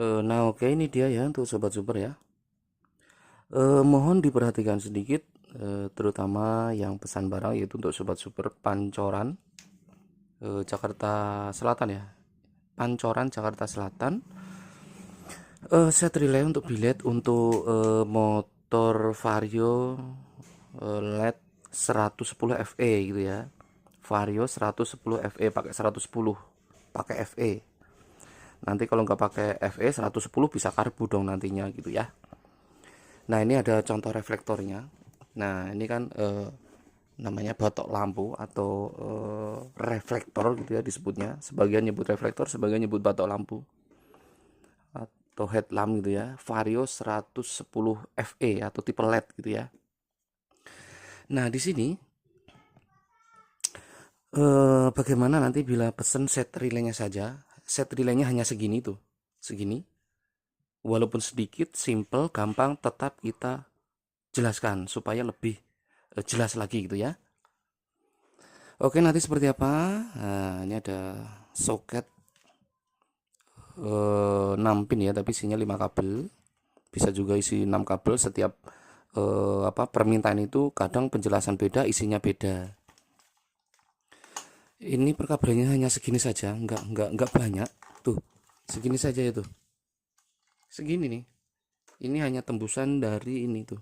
Nah, oke, ini dia ya untuk sobat super ya. Mohon diperhatikan sedikit, terutama yang pesan barang, yaitu untuk sobat super Pancoran, Jakarta Selatan ya. Pancoran Jakarta Selatan. Set relay untuk bilet untuk motor Vario LED 110 FE gitu ya. Vario 110 FE pakai 110 pakai FE. Nanti kalau nggak pakai FE 110 bisa karbu dong nantinya gitu ya. Nah, ini ada contoh reflektornya. Nah, ini kan namanya batok lampu atau reflektor gitu ya disebutnya. Sebagian nyebut reflektor, sebagian nyebut batok lampu atau headlamp gitu ya. Vario 110 FE atau tipe LED gitu ya. Nah, di sini bagaimana nanti bila pesen set relaynya saja. Set relaynya hanya segini tuh. Segini. Walaupun sedikit, simple, gampang, tetap kita jelaskan supaya lebih jelas lagi gitu ya. Oke, nanti seperti apa? Nah, ini ada soket 6 pin ya, tapi isinya 5 kabel. Bisa juga isi 6 kabel. Setiap permintaan itu kadang penjelasan beda, isinya beda. Ini perkabelannya hanya segini saja, enggak banyak. Tuh, segini saja itu. Segini nih. Ini hanya tembusan dari ini tuh.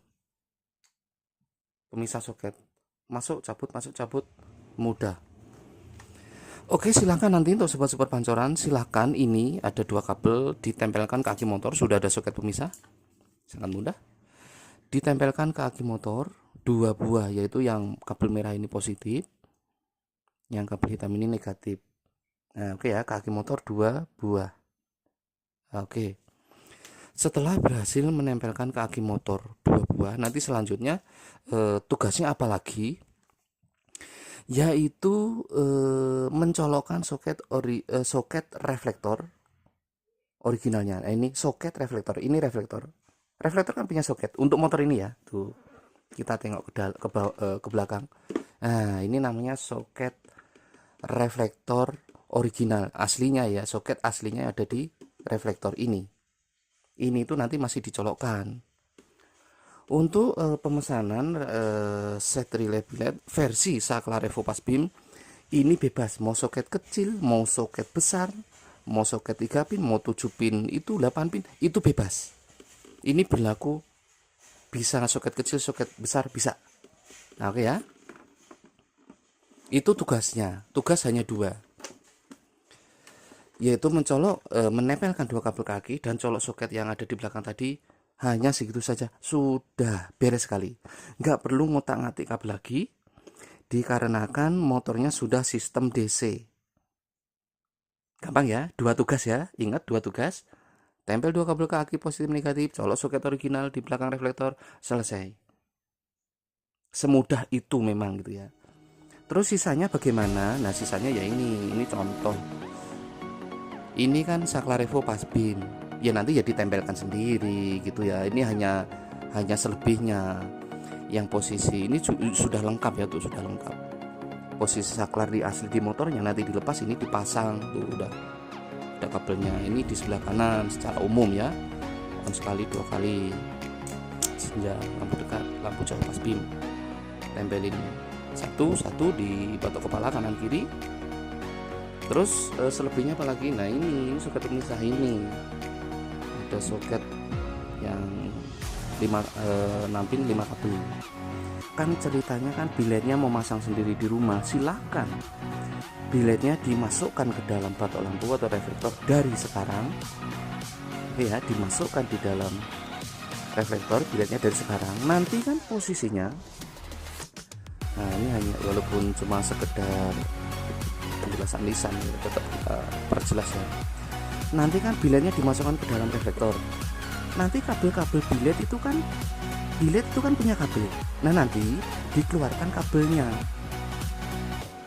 Pemisah soket. Masuk, cabut, mudah. Oke, silahkan nanti untuk sobat-sobat Pancoran, silahkan ini ada 2 kabel ditempelkan ke aki motor, sudah ada soket pemisah, sangat mudah. Ditempelkan ke aki motor 2 buah, yaitu yang kabel merah ini positif, yang kabel hitam ini negatif. Nah, oke ya, ke aki motor 2 buah. Oke. Setelah berhasil menempelkan ke aki motor 2 buah, nanti selanjutnya tugasnya apa lagi? Yaitu mencolokkan soket reflektor originalnya. Nah, ini soket reflektor, ini reflektor kan punya soket untuk motor ini ya. Tuh, kita tengok ke belakang. Nah, ini namanya soket reflektor original aslinya ya. Soket aslinya ada di reflektor ini tuh nanti masih dicolokkan. Untuk pemesanan set relay bilet versi Saklar Revo Pas Bim ini bebas, mau soket kecil, mau soket besar, mau soket 3 pin, mau 7 pin, itu 8 pin, itu bebas. Ini berlaku, bisa soket kecil, soket besar, bisa. Nah, oke ya. Itu tugasnya, tugas hanya 2. Yaitu menempelkan 2 kabel kaki dan colok soket yang ada di belakang tadi. Hanya segitu saja, sudah beres sekali. Nggak perlu ngotak-ngatik kabel lagi, dikarenakan motornya sudah sistem DC. Gampang ya, 2 tugas ya. Ingat, 2 tugas. Tempel 2 kabel ke aki positif negatif, colok soket original di belakang reflektor, selesai. Semudah itu memang gitu ya. Terus sisanya bagaimana? Nah, sisanya ya ini contoh. Ini kan Saklar Revo Pas Bim. Ya nanti ya ditempelkan sendiri gitu ya. Ini hanya selebihnya. Yang posisi ini sudah lengkap ya tuh, sudah lengkap. Posisi saklar di asli di motornya nanti dilepas, ini dipasang tuh, udah ada kabelnya. Ini di sebelah kanan secara umum ya, bukan sekali 2 kali. Senja, lampu dekat, lampu jauh Pas Bim, tempelin satu di batok kepala kanan kiri. Terus selebihnya apalagi? Nah, ini soket pemisah ini. Ada soket yang 6 pin 5 kabel. Kan ceritanya kan biletnya mau masang sendiri di rumah, silakan. Biletnya dimasukkan ke dalam batok lampu atau reflektor dari sekarang. Oke ya, dimasukkan di dalam reflektor biletnya dari sekarang. Nanti kan posisinya, nah ini hanya walaupun cuma sekedar penjelasan lisan, tetap kita perjelas ya. Nanti kan biletnya dimasukkan ke dalam reflektor. Nanti kabel-kabel bilet itu kan punya kabel. Nah, nanti dikeluarkan kabelnya.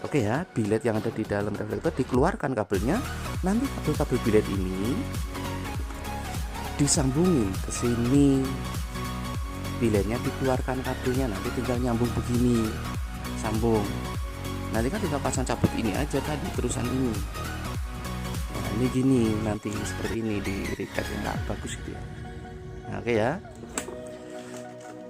Oke ya, bilet yang ada di dalam reflektor dikeluarkan kabelnya. Nanti kabel-kabel bilet ini disambungin ke sini. Biletnya dikeluarkan kabelnya, nanti tinggal nyambung begini, sambung. Nanti kan tinggal pasang cabut ini aja tadi, terusan ini. Nah, ini gini nanti seperti ini di reset yang nggak bagus gitu ya. Nah, oke ya.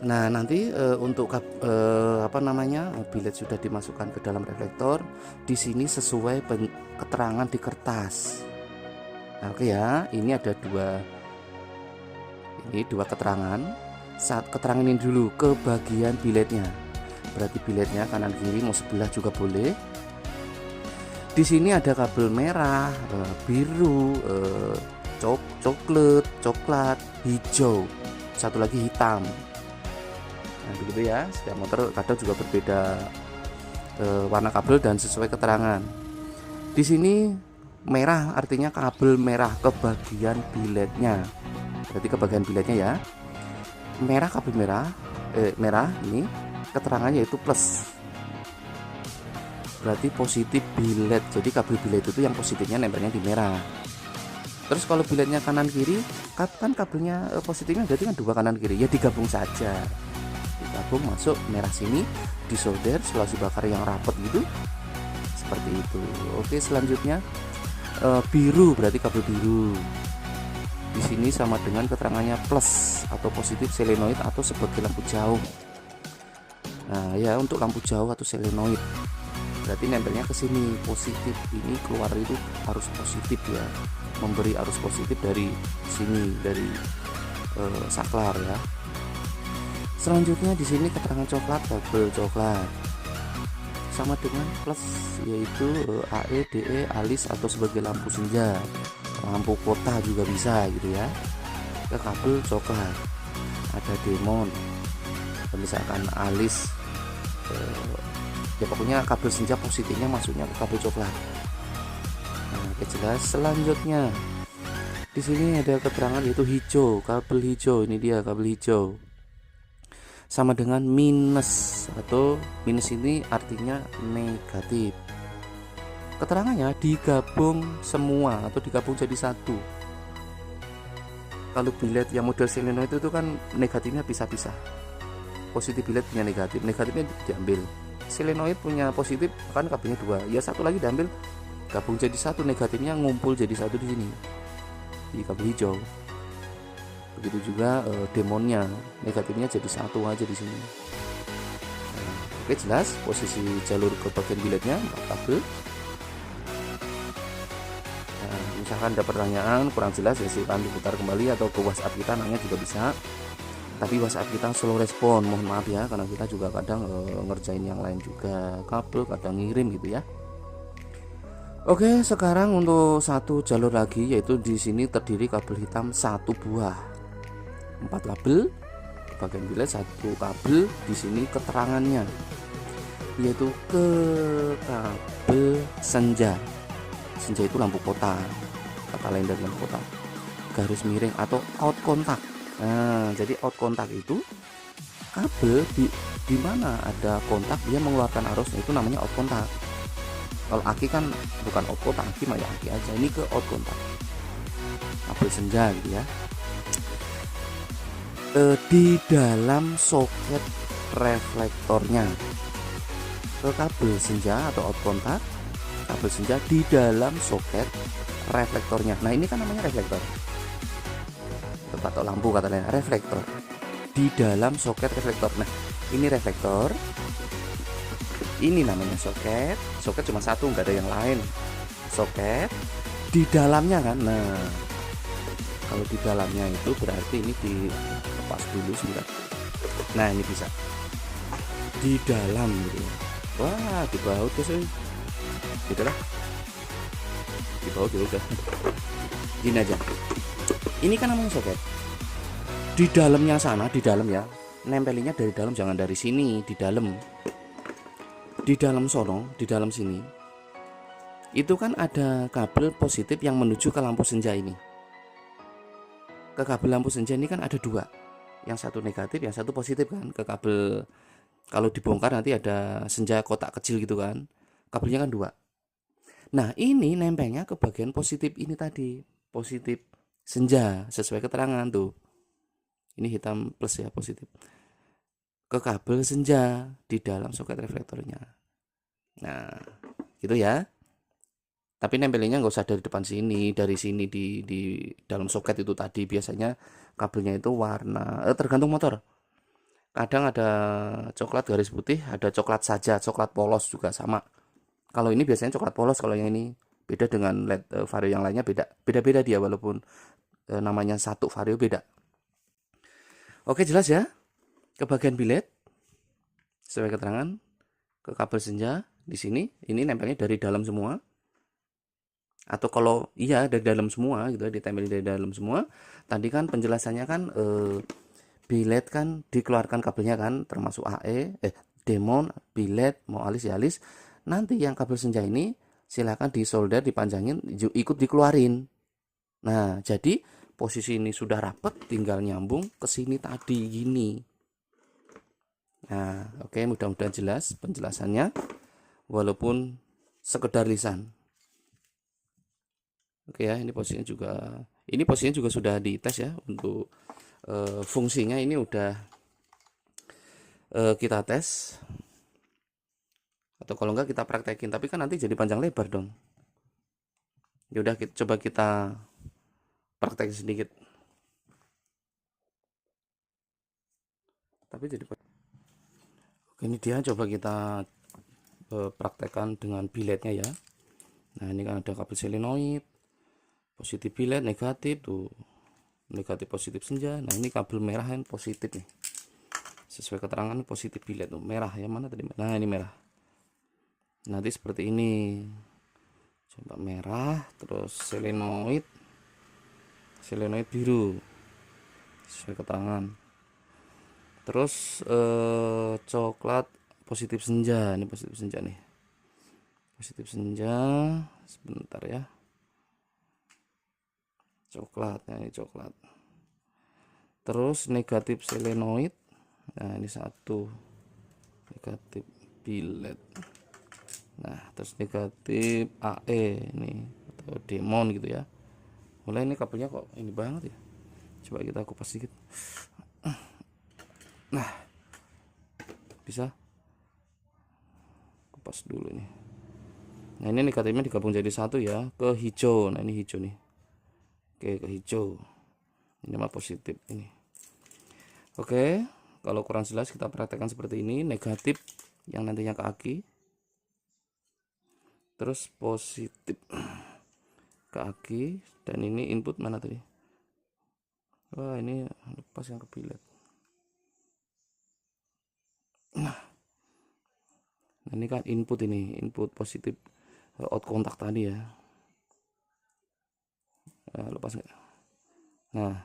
Nah nanti untuk apa namanya bilet sudah dimasukkan ke dalam reflektor. Di sini sesuai keterangan di kertas. Nah, oke ya, ini ada dua keterangan. Saat keterangan ini dulu ke bagian biletnya. Berarti biletnya kanan kiri mau sebelah juga boleh. Di sini ada kabel merah, biru, coklat, hijau, satu lagi hitam. Nah begitu ya, setiap motor kadang juga berbeda warna kabel dan sesuai keterangan. Di sini merah artinya kabel merah ke bagian biletnya. Berarti ke bagian biletnya ya. Merah kabel merah ini keterangannya yaitu plus. Berarti positif bilet. Jadi kabel bilet itu yang positifnya nempelnya di merah. Terus kalau biletnya kanan kiri, kan kabelnya positifnya berarti kan dua kanan kiri. Ya digabung saja. Digabung masuk merah sini, disolder selasi bakar yang rapat gitu. Seperti itu. Oke, selanjutnya biru berarti kabel biru. Di sini sama dengan keterangannya plus atau positif selenoid atau sebagai lampu jauh. Nah, ya untuk lampu jauh atau selenoid. Berarti nempelnya ke sini positif, ini keluar itu arus positif ya, memberi arus positif dari sini dari saklar ya. Selanjutnya di sini keterangan coklat, kabel coklat sama dengan plus yaitu AE, DE, alis atau sebagai lampu senja, lampu kota juga bisa gitu ya. Ke kabel coklat ada demon, misalkan alis. Ya pokoknya kabel senja positifnya masuknya ke kabel coklat. Nah, oke jelas. Selanjutnya di sini ada keterangan yaitu hijau, kabel hijau. Ini dia kabel hijau. Sama dengan minus atau minus ini artinya negatif. Keterangannya digabung semua atau digabung jadi satu. Kalau bilet yang model selenoid itu kan negatifnya pisah-pisah. Positif bilet punya negatif, negatifnya diambil. Selenoid punya positif kan kabelnya dua, ya satu lagi diambil gabung jadi satu, negatifnya ngumpul jadi satu di sini di kabel hijau. Begitu juga demonnya, negatifnya jadi satu aja di sini. Nah, oke jelas posisi jalur ke bagian biletnya kabel. Nah, misalkan ada pertanyaan kurang jelas ya silahkan diputar kembali atau ke WhatsApp kita nanya juga bisa. Tapi WhatsApp kita slow respon, mohon maaf ya karena kita juga kadang ngerjain yang lain juga, kabel kadang ngirim gitu ya. Oke, sekarang untuk satu jalur lagi yaitu di sini terdiri kabel hitam satu buah, 4 kabel bagian bilet, satu kabel. Di sini keterangannya yaitu ke kabel senja. Senja itu lampu kota, kata lain dari lampu kota, garis miring atau out kontak. Nah, jadi out kontak itu kabel di mana ada kontak dia mengeluarkan arus, itu namanya out kontak. Kalau aki kan bukan out kontak, aki mah ya aki aja. Ini ke out kontak. Kabel senja gitu ya. Di dalam soket reflektornya. Ke kabel senja atau out kontak, kabel senja di dalam soket reflektornya. Nah, ini kan namanya reflektor. Atau lampu katanya reflektor di dalam soket reflektor. Nah ini reflektor, ini namanya soket. Soket cuma satu, nggak ada yang lain. Soket di dalamnya kan. Nah kalau di dalamnya itu berarti ini dilepas dulu sebentar. Nah ini bisa di dalam gitu. Wah di baut guys, gitu lah, di baut ya udah gini aja. Ini kan namanya soket. Di dalamnya sana, di dalam ya, nempelinya dari dalam, jangan dari sini, di dalam. Di dalam sono, di dalam sini. Itu kan ada kabel positif yang menuju ke lampu senja ini. Ke kabel lampu senja ini kan ada dua. Yang satu negatif, yang satu positif kan. Ke kabel, kalau dibongkar nanti ada senja kotak kecil gitu kan. Kabelnya kan dua. Nah ini nempelnya ke bagian positif ini tadi. Positif senja sesuai keterangan tuh, ini hitam plus ya, positif ke kabel senja di dalam soket reflektornya. Nah gitu ya. Tapi nempelinnya nggak usah dari depan sini, dari sini di dalam soket itu tadi. Biasanya kabelnya itu warna tergantung motor. Kadang ada coklat garis putih, ada coklat saja, coklat polos juga sama. Kalau ini biasanya coklat polos, kalau yang ini beda dengan LED vario yang lainnya beda. Beda-beda dia walaupun namanya satu vario beda. Oke, jelas ya. Ke bagian bilet sesuai keterangan ke kabel senja di sini ini nempelnya dari dalam semua. Atau kalau iya dari dalam semua gitu ya, ditempel dari dalam semua. Tadi kan penjelasannya kan bilet kan dikeluarkan kabelnya kan termasuk AE, demon, bilet, mau alis ya alis. Nanti yang kabel senja ini silakan disolder, dipanjangin, ikut dikeluarin. Nah, jadi posisi ini sudah rapet, tinggal nyambung ke sini tadi gini. Nah, oke, mudah-mudahan jelas penjelasannya walaupun sekedar lisan. Oke ya, ini posisinya juga sudah dites ya untuk fungsinya ini udah kita tes. Atau kalau enggak kita praktekin, tapi kan nanti jadi panjang lebar dong. Ya udah coba kita praktekin sedikit. Tapi jadi oke, ini dia coba kita praktekkan dengan biletnya ya. Nah, ini kan ada kabel solenoid, positif bilet, negatif tuh. Negatif positif senja. Nah, ini kabel merah yang positif nih. Sesuai keterangan positif bilet tuh, merah ya, mana tadi? Nah, ini merah. Nanti seperti ini. Coba merah, terus solenoid biru. Sesuai keterangan. Terus coklat positif senja. Ini positif senja nih. Positif senja. Sebentar ya. Coklat, nah ini coklat. Terus negatif solenoid. Nah, ini satu. Negatif bilet. Nah, terus negatif AE ini atau demon gitu ya. Mulai ini kabelnya kok ini banget ya. Coba kita kupas sedikit. Nah, bisa kupas dulu nih. Nah, ini negatifnya digabung jadi satu ya, ke hijau. Nah, ini hijau nih. Oke, ke hijau. Ini mah positif ini. Oke, kalau kurang jelas kita praktekkan seperti ini. Negatif yang nantinya ke aki. Terus positif ke aki. Dan ini input mana tadi? Wah, ini lepas yang ke bilet. Nah, ini kan input ini. Input positif out kontak tadi ya. Nah, lepas nggak? Nah,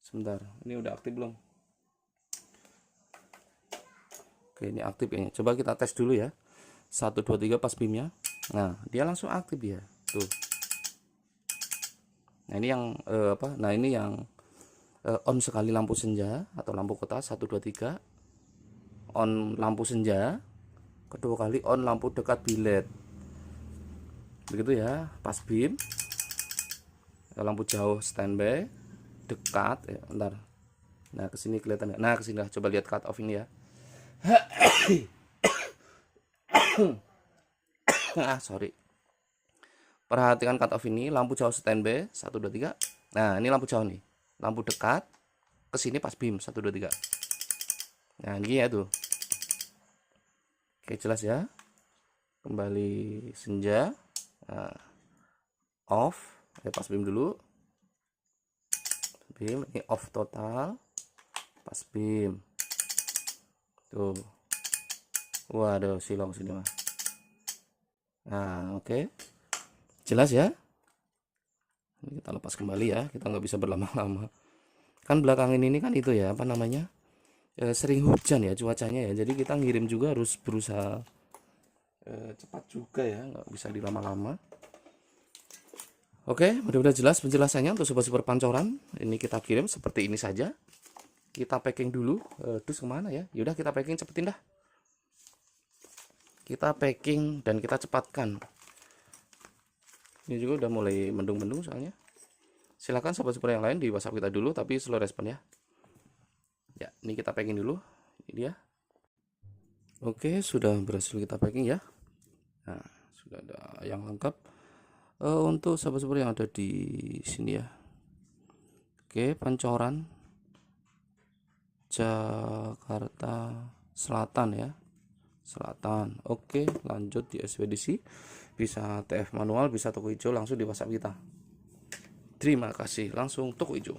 sebentar. Ini udah aktif belum? Oke, ini aktif ya. Coba kita tes dulu ya. 1 2 3 pas BIM-nya. Nah, dia langsung aktif ya. Tuh. Nah, ini yang apa? Nah, ini yang on sekali lampu senja atau lampu kota 1 2 3. On lampu senja. Kedua kali on lampu dekat bilet. Begitu ya, pas BIM. Lampu jauh standby, dekat ya, bentar. Nah, kesini kelihatan nggak? Nah, kesini lah. Coba lihat cut off ini ya. Sorry. Perhatikan cut off ini, lampu jauh standby 1 2 3. Nah, ini lampu jauh nih. Lampu dekat kesini pas BIM 1 2 3. Nah, ini ya tuh. Oke, jelas ya. Kembali senja. Nah, off. Pas BIM dulu. BIM ini off total. Pas BIM. Tuh. Waduh, silong sini mah. Nah, oke. Jelas ya. Ini kita lepas kembali ya. Kita nggak bisa berlama-lama. Kan belakangan ini kan itu ya, apa namanya? Sering hujan ya cuacanya ya. Jadi kita ngirim juga harus berusaha cepat juga ya, nggak bisa dilama-lama. Oke, mudah-mudahan jelas penjelasannya untuk sobat super pancoran. Ini kita kirim seperti ini saja. Kita packing dulu. Terus kemana ya? Yaudah kita packing, cepetin dah. Kita packing dan kita cepatkan. Ini juga udah mulai mendung-mendung soalnya. Silakan sobat super yang lain di WhatsApp kita dulu, tapi slow respon ya. Ya, ini kita packing dulu. Ini dia. Oke, sudah berhasil kita packing ya. Nah, sudah ada yang lengkap. Untuk sahabat super yang ada di sini ya. Oke, Pancoran Jakarta Selatan ya. Selatan. Oke, lanjut di ekspedisi. Bisa TF manual, bisa toko hijau, langsung di WhatsApp kita. Terima kasih, langsung toko hijau.